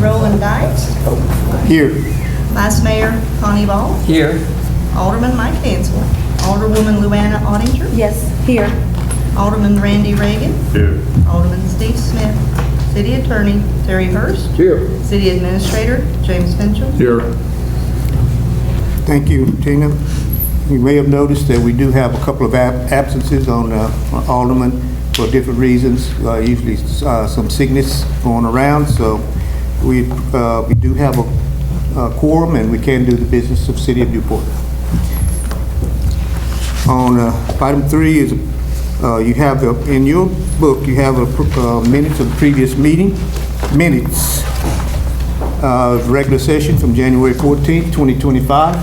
Mayor Roland Dyke. Here. Vice Mayor Connie Ball. Here. Alderman Mike Hansel. Alderwoman Luana Ottinger. Yes, here. Alderman Randy Reagan. Here. Alderman Steve Smith. City Attorney Terry Hurst. Here. City Administrator James Fincham. Here. Thank you, Tina. You may have noticed that we do have a couple of absences on Alderman for different reasons, usually some sickness going around, so we do have a quorum and we can do the business of City of Newport. On item 3 is you have in your book you have minutes of the previous meeting, minutes of regular session from January 14th, 2025.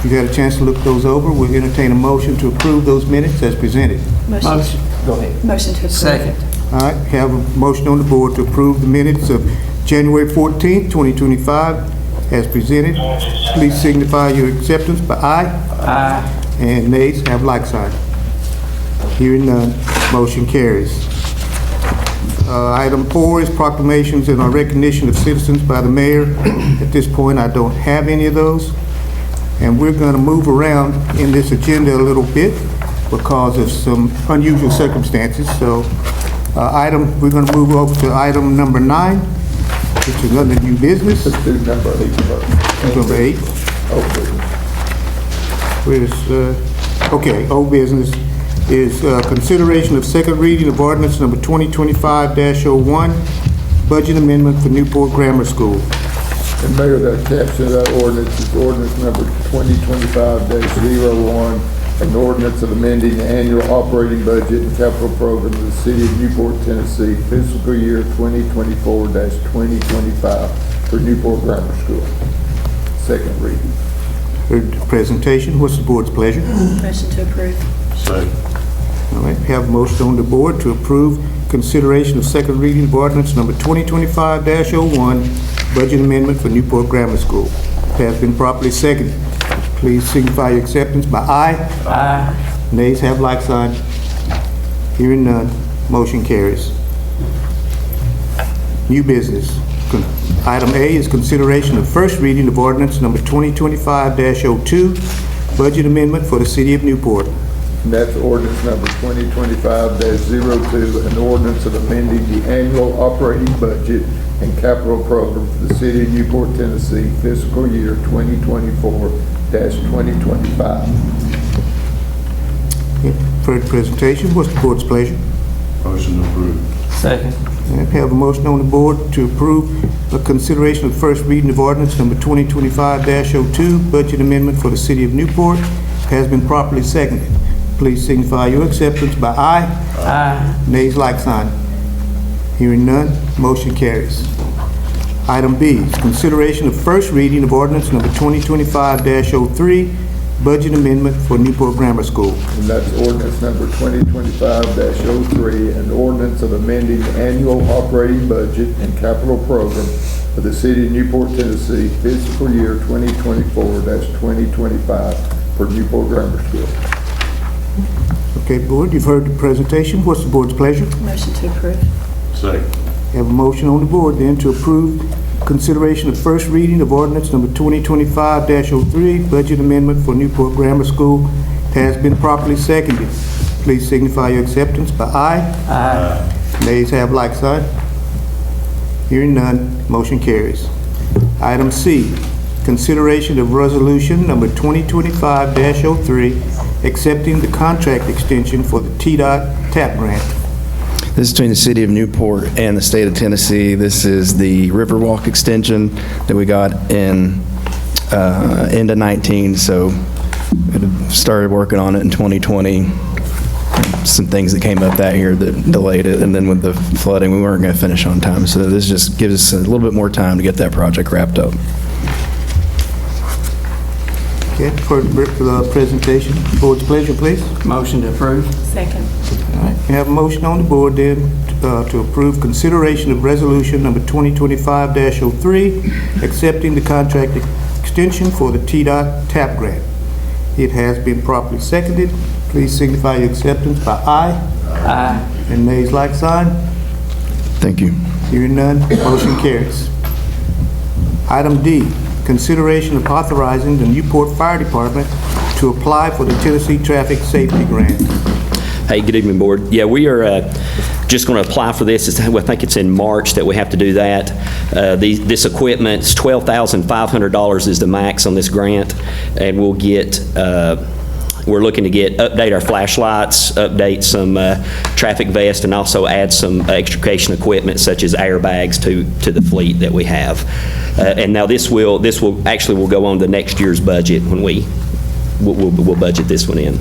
If you had a chance to look those over, we'll entertain a motion to approve those minutes as presented. Motion. Go ahead. Motion to approve. Second. All right, have a motion on the board to approve the minutes of January 14th, 2025 as presented. Please signify your acceptance by aye. Aye. And nays have like sign. Hearing none, motion carries. Item 4 is proclamations and our recognition of citizens by the mayor. At this point, I don't have any of those. And we're going to move around in this agenda a little bit because of some unusual circumstances. So we're going to move over to item number 9, which is under new business. Let's do number 8 first. Number 8. Okay. Old business is consideration of second reading of ordinance number 2025-01, budget amendment for Newport Grammar School. And Mayor, that caption of that ordinance is ordinance number 2025-01, an ordinance of amending the annual operating budget and capital program of the City of Newport, Tennessee, fiscal year 2024-2025 for Newport Grammar School. Second reading. Heard the presentation. What's the board's pleasure? Motion to approve. Second. All right, we have a motion on the board to approve consideration of second reading of ordinance number 2025-01, budget amendment for Newport Grammar School. It has been properly seconded. Please signify your acceptance by aye. Aye. Nays have like sign. Hearing none, motion carries. New business. Item A is consideration of first reading of ordinance number 2025-02, budget amendment for the City of Newport. And that's ordinance number 2025-02, an ordinance of amending the annual operating budget and capital program for the City of Newport, Tennessee, fiscal year 2024-2025. For the presentation, what's the board's pleasure? Motion approved. Second. I have a motion on the board to approve a consideration of first reading of ordinance number 2025-02, budget amendment for the City of Newport. Has been properly seconded. Please signify your acceptance by aye. Aye. Nays like sign. Hearing none, motion carries. Item B is consideration of first reading of ordinance number 2025-03, budget amendment for Newport Grammar School. And that's ordinance number 2025-03, an ordinance of amending the annual operating budget and capital program for the City of Newport, Tennessee, fiscal year 2024-2025 for Newport Grammar School. Okay, board, you've heard the presentation. What's the board's pleasure? Motion to approve. Second. Have a motion on the board then to approve consideration of first reading of ordinance number 2025-03, budget amendment for Newport Grammar School. It has been properly seconded. Please signify your acceptance by aye. Aye. Nays have like sign. Hearing none, motion carries. Item C, consideration of resolution number 2025-03, accepting the contract extension for the TDOT TAP grant. This is between the City of Newport and the State of Tennessee. This is the Riverwalk extension that we got in end of 19, so we started working on it in 2020. Some things that came up that year that delayed it, and then with the flooding, we weren't going to finish on time. So this just gives us a little bit more time to get that project wrapped up. Okay, for the presentation, board's pleasure, please. Motion to approve. Second. All right, we have a motion on the board then to approve consideration of resolution number 2025-03, accepting the contract extension for the TDOT TAP grant. It has been properly seconded. Please signify your acceptance by aye. Aye. And nays like sign. Thank you. Hearing none, motion carries. Item D, consideration of authorizing the Newport Fire Department to apply for the Tennessee Traffic Safety Grant. Hey, good evening, Board. Yeah, we are just going to apply for this. I think it's in March that we have to do that. This equipment, it's $12,500 is the max on this grant, and we'll get, we're looking to update our flashlights, update some traffic vests, and also add some extrication equipment such as airbags to the fleet that we have. And now this will actually go on to next year's budget when we'll budget this one in.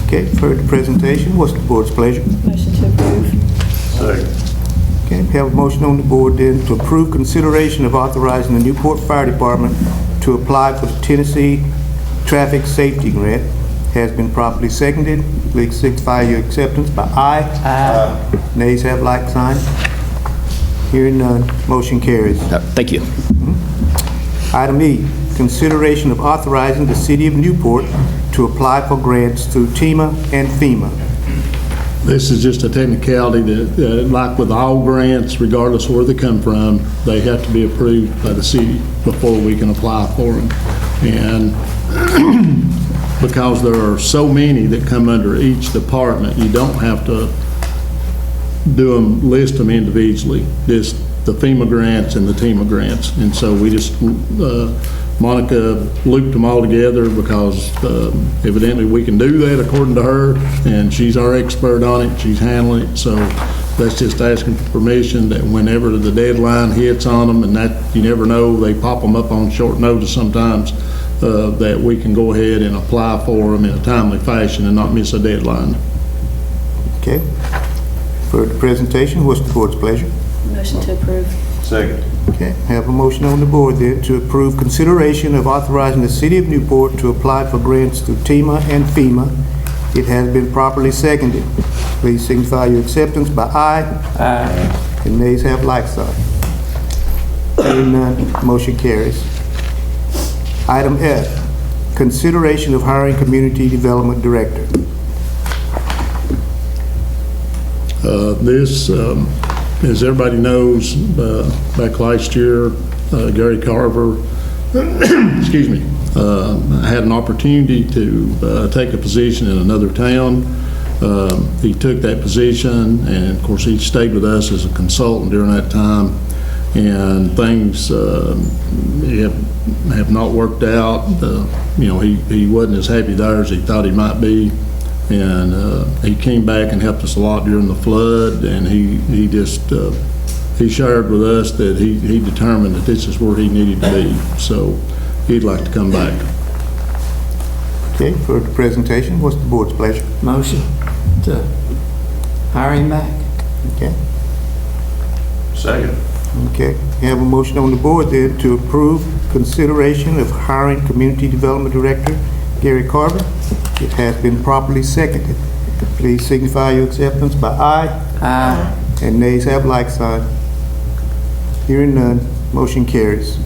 Okay, for the presentation, what's the board's pleasure? Motion to approve. Second. Okay, we have a motion on the board then to approve consideration of authorizing the Newport Fire Department to apply for the Tennessee Traffic Safety Grant. Has been properly seconded. Please signify your acceptance by aye. Aye. Nays have like sign. Hearing none, motion carries. Thank you. Item E, consideration of authorizing the City of Newport to apply for grants through TEMA and FEMA. This is just a technicality that, like with all grants, regardless of where they come from, they have to be approved by the city before we can apply for them. And because there are so many that come under each department, you don't have to list them individually, just the FEMA grants and the TEMA grants. And so we just, Monica looped them all together because evidently we can do that according to her, and she's our expert on it, she's handling it. So that's just asking for permission that whenever the deadline hits on them, and that you never know, they pop them up on short notice sometimes, that we can go ahead and apply for them in a timely fashion and not miss a deadline. Okay. For the presentation, what's the board's pleasure? Motion to approve. Second. Okay, have a motion on the board then to approve consideration of authorizing the City of Newport to apply for grants through TEMA and FEMA. It has been properly seconded. Please signify your acceptance by aye. Aye. And nays have like sign. Hearing none, motion carries. Item F, consideration of hiring Community Development Director. This, as everybody knows, back last year, Gary Carver, excuse me, had an opportunity to take a position in another town. He took that position, and of course he stayed with us as a consultant during that time, and things have not worked out. You know, he wasn't as happy there as he thought he might be. And he came back and helped us a lot during the flood, and he shared with us that he determined that this is where he needed to be, so he'd like to come back. Okay, for the presentation, what's the board's pleasure? Motion to hire him back. Okay. Second. Okay, we have a motion on the board then to approve consideration of hiring Community Development Director Gary Carver. It has been properly seconded. Please signify your acceptance by aye. Aye. And nays have like sign. Hearing none, motion carries.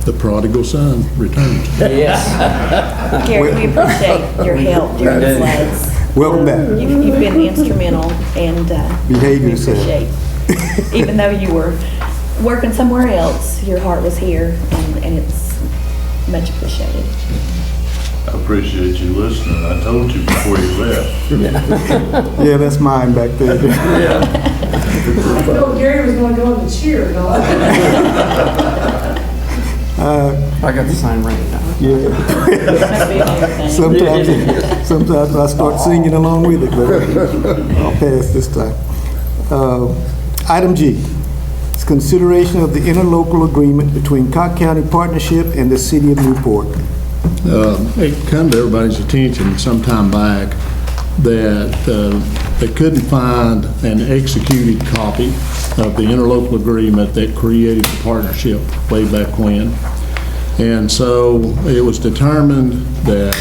The prodigal son returned. Yes. Gary, we appreciate your help during the floods. Welcome back. You've been instrumental, and Behave we yourself. appreciate. Even though you were working somewhere else, your heart was here, and it's much appreciated. I appreciate you listening. I told you before you left. Yeah, that's mine back there. No, Gary was going to go in the cheer. No, I got the sign right now. Yeah. Must be amazing. Sometimes I start singing along with it, but I'll pass this time. Item G, is consideration of the interlocal agreement between Cocke County Partnership and the City of Newport. It come to everybody's attention some time back that they couldn't find an executed copy of the interlocal agreement that created the partnership way back when. And so it was determined that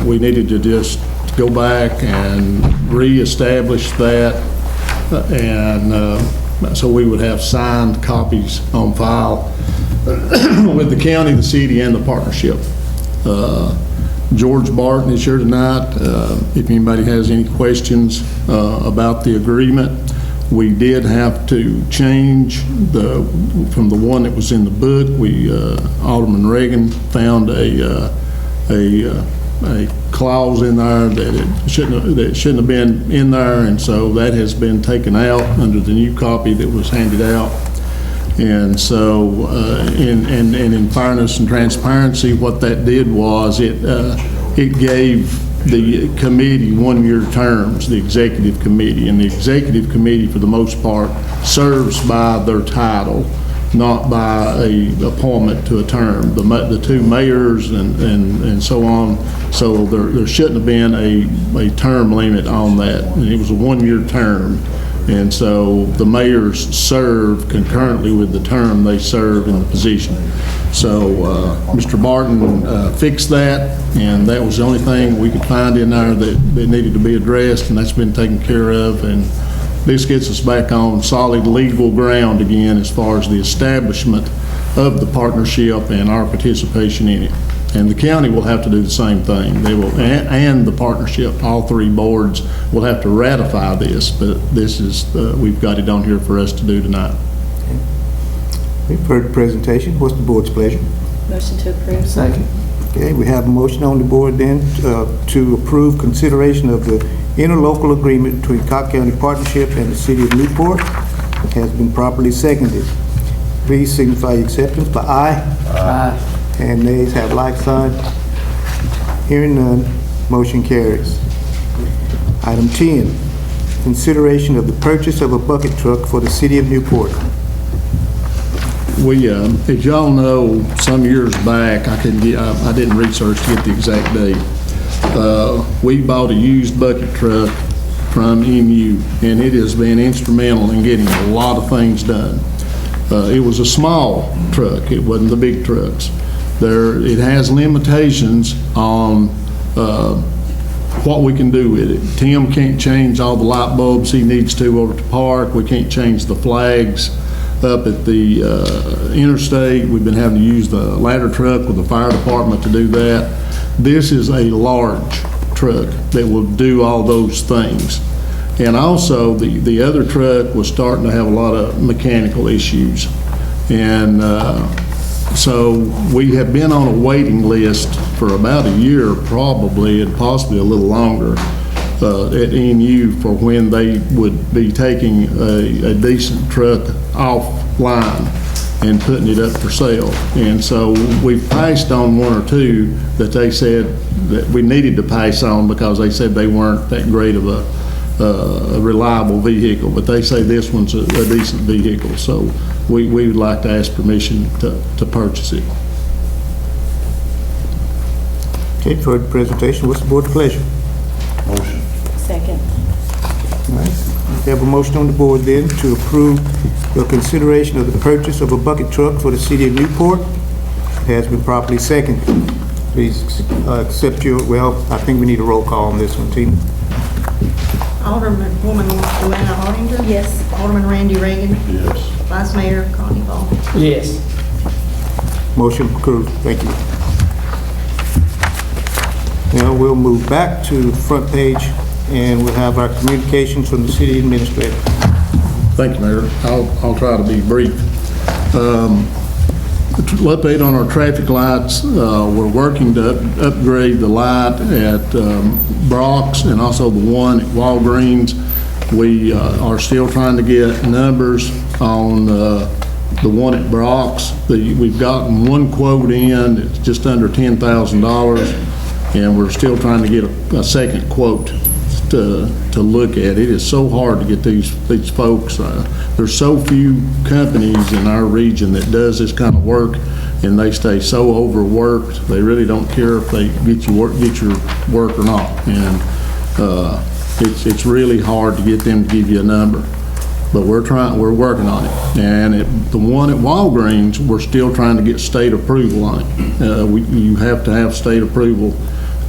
we needed to just go back and reestablish that, and so we would have signed copies on file with the county, the city, and the partnership. George Barton is here tonight. If anybody has any questions about the agreement, We did have to change from the one that was in the book. Alderman Reagan found a clause in there that it shouldn't have been in there, and so that has been taken out under the new copy that was handed out. And so, in fairness and transparency, what that did was it gave the committee one-year terms, the executive committee, and the executive committee, for the most part, serves by their title, not by a appointment to a term. The two mayors and so on, so there shouldn't have been a term limit on that. And it was a one-year term, and so the mayors serve concurrently with the term they serve in the position. So Mr. Barton fixed that, and that was the only thing we could find in there that needed to be addressed, and that's been taken care of. And this gets us back on solid legal ground again as far as the establishment of the partnership and our participation in it. And the county will have to do the same thing. They will, and the partnership, all three boards will have to ratify this, but this is, we've got it on here for us to do tonight. We've heard the presentation. What's the board's pleasure? Motion to approve. Second. Okay, we have a motion on the board then to approve consideration of the interlocal agreement between Cobb County Partnership and the City of Newport. It has been properly seconded. Please signify your acceptance by aye. Aye. And nays have like sign. Hearing none, motion carries. Item 10, consideration of the purchase of a bucket truck for the City of Newport. We, as y'all know, some years back, I didn't research to get the exact date. We bought a used bucket truck from MU, and it has been instrumental in getting a lot of things done. It was a small truck. It wasn't the big trucks. It has limitations on what we can do with it. Tim can't change all the light bulbs he needs to over at the park. We can't change the flags up at the interstate. We've been having to use the ladder truck with the fire department to do that. This is a large truck that will do all those things. And also, the other truck was starting to have a lot of mechanical issues. And so we have been on a waiting list for about a year probably, and possibly a little longer, at NU for when they would be taking a decent truck offline and putting it up for sale. And so we've passed on one or two that they said that we needed to pass on because they said they weren't that great of a reliable vehicle, but they say this one's a decent vehicle. So we would like to ask permission to purchase it. Okay, for the presentation, what's the board's pleasure? Motion. Second. All right, we have a motion on the board then to approve the consideration of the purchase of a bucket truck for the City of Newport. It has been properly seconded. Please accept your, well, I think we need a roll call on this one, Tina. Alderwoman Joanna Hardinger. Yes. Alderman Randy Reagan. Yes. Vice Mayor Connie Ball. Yes. Motion approved. Thank you. Now we'll move back to the front page and we'll have our communications from the City Administrator. Thank you, Mayor. I'll try to be brief. Update on our traffic lights. We're working to upgrade the light at Brock's and also the one at Walgreens. We are still trying to get numbers on the one at Brock's. We've gotten one quote in. It's just under $10,000, and we're still trying to get a second quote to look at. It is so hard to get these folks. There's so few companies in our region that does this kind of work, and they stay so overworked. They really don't care if they get your work or not. And it's really hard to get them to give you a number. But we're working on it. And the one at Walgreens, we're still trying to get state approval on it. You have to have state approval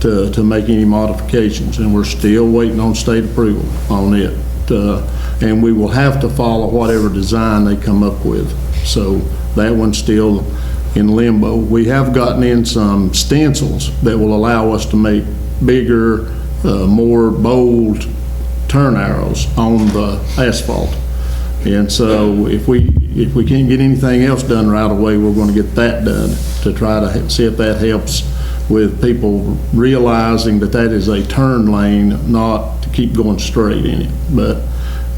to make any modifications, and we're still waiting on state approval on it. And we will have to follow whatever design they come up with. So that one's still in limbo. We have gotten in some stencils that will allow us to make bigger, more bold turn arrows on the asphalt. And so if we can't get anything else done right away, we're going to get that done to try to see if that helps with people realizing that that is a turn lane, not to keep going straight in it. But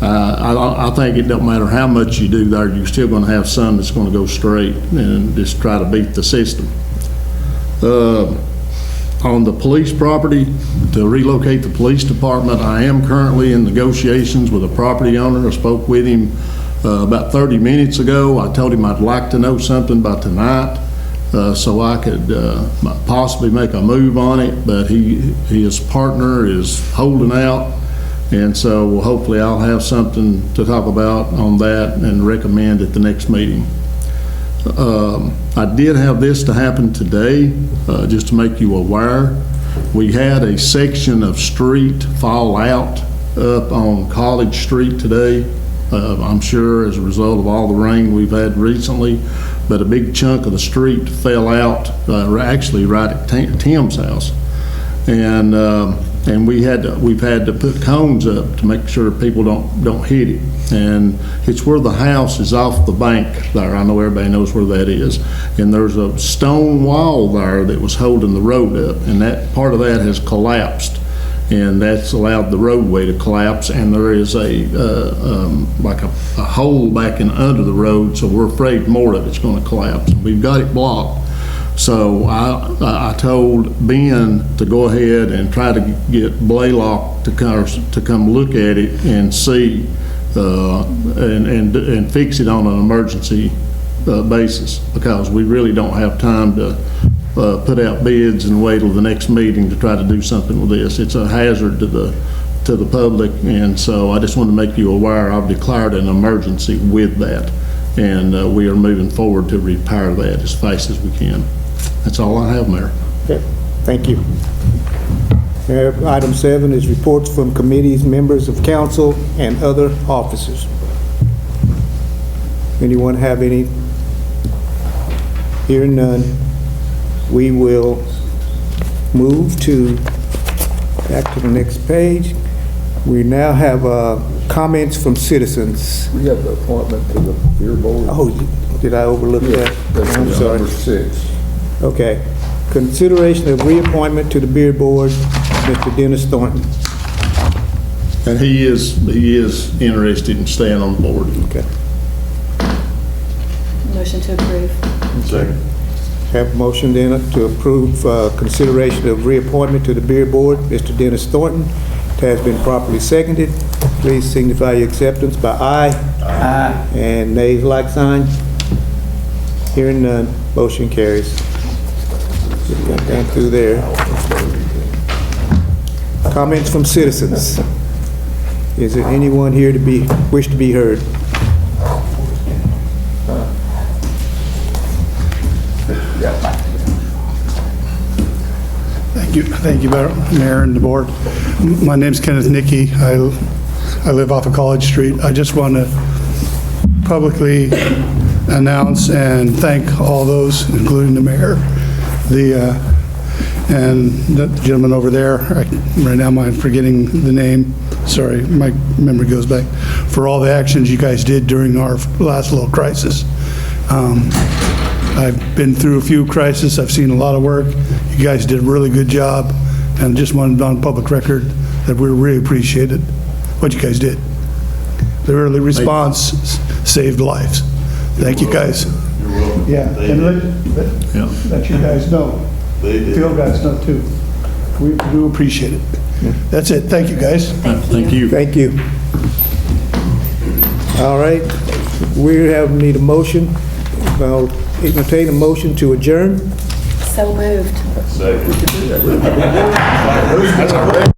I think it don't matter how much you do there, you're still going to have some that's going to go straight and just try to beat the system. On the police property, to relocate the police department, I am currently in negotiations with a property owner. I spoke with him about 30 minutes ago. I told him I'd like to know something by tonight so I could possibly make a move on it, but his partner is holding out, and so hopefully I'll have something to talk about on that and recommend at the next meeting. I did have this to happen today, just to make you aware. We had a section of street fall out up on College Street today. I'm sure as a result of all the rain we've had recently, but a big chunk of the street fell out, actually right at Tim's house. And we've had to put cones up to make sure people don't hit it. And it's where the house is off the bank there. I know everybody knows where that is. And there's a stone wall there that was holding the road up, and that part of that has collapsed. And that's allowed the roadway to collapse, and there is like a hole back in under the road, so we're afraid more of it's going to collapse. We've got it blocked. So I told Ben to go ahead and try to get Blaylock to come look at it and see and fix it on an emergency basis, because we really don't have time to put out bids and wait till the next meeting to try to do something with this. It's a hazard to the public, and so I just want to make you aware I've declared an emergency with that, and we are moving forward to repair that as fast as we can. That's all I have, Mayor. Okay, thank you. Item 7 is reports from committees, members of council, and other officers. Anyone have any? Hearing none, we will move back to the next page. We now have comments from citizens. We have the appointment to the beer board. Oh, did I overlook that? That's I'm sorry. number 6. Okay. Consideration of reappointment to the beer board, Mr. Dennis Thornton. And he is interested in staying on the board. Okay. Motion to approve. Second. Have a motion then to approve consideration of reappointment to the beer board, Mr. Dennis Thornton. It has been properly seconded. Please signify your acceptance by aye. Aye. And nays like sign. Hearing none, motion carries. Got down through there. Comments from citizens. Is there anyone here wish to be heard? Thank you, Mayor and the board. My name's Kenneth Nicky. I live off of College Street. I just want to publicly announce and thank all those, including the mayor, and the gentleman over there. Right now I'm forgetting the name. Sorry, my memory goes back. For all the actions you guys did during our last little crisis. I've been through a few crises. I've seen a lot of work. You guys did a really good job, and just wanted on public record that we really appreciated what you guys did. The early response saved lives. Thank you, guys. You're welcome. Yeah, They and did. let you guys know. They did. Field guys know too. We do appreciate it. That's it. Thank you, guys. Thank you. Thank you. All right, we need a motion. I'll entertain a motion to adjourn. So moved. Second. That's already.